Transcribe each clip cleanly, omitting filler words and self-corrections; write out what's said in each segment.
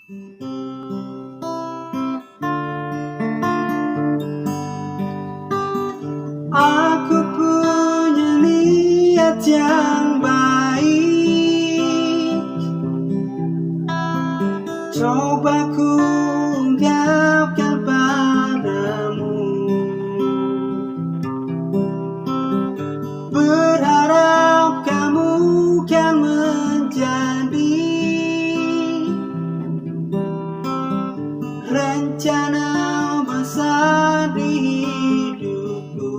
Aku punya niat yang baik, coba ku ungkapkan padamu. Berharap kamu kan menjadi rencana besar di hidupku.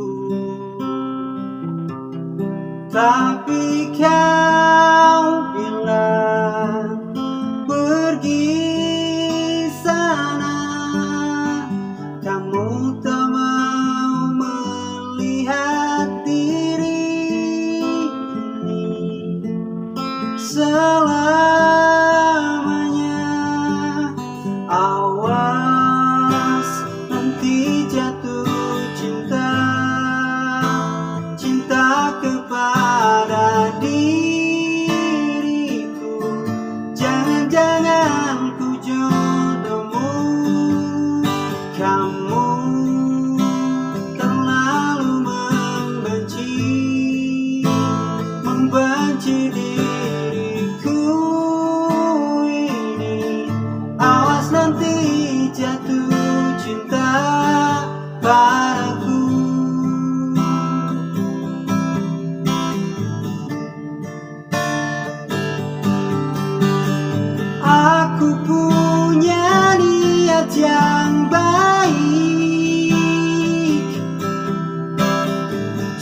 Tapi kau bilang pergi sana, kamu tak mau melihat diri ini selamanya. Awas nanti jatuh cinta, cinta kepada diriku. Jangan-jangan ku jodohmu, kamu terlalu membenci diriku ini. Awas nanti jatuh cinta padaku. Aku punya niat yang baik,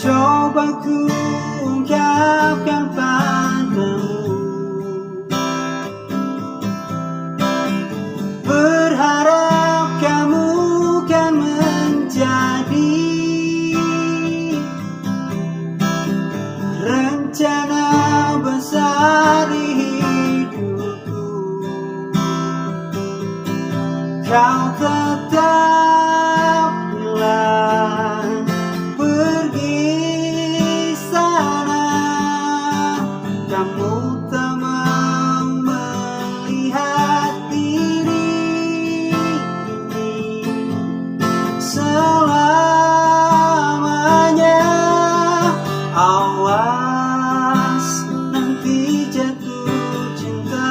coba ku ungkapkan padamu. Berharap kamu kan menjadi rencana besar di hidupku. Kau tetap bilang pergi sana, kamu tak mau melihat diri ini selamanya. Awas nanti jatuh cinta,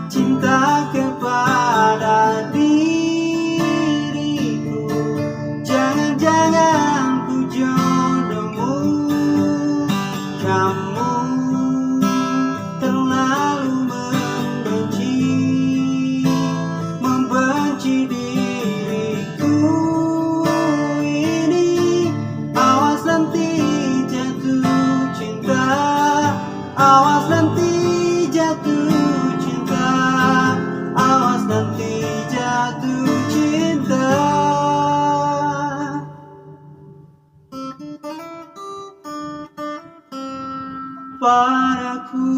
cinta kepada diriku. Jangan-jangan ku jodohmu, kamu terlalu membenci diriku ini. Awas nanti jatuh cinta, awas nanti jatuh cinta, awas nanti jatuh cinta padaku.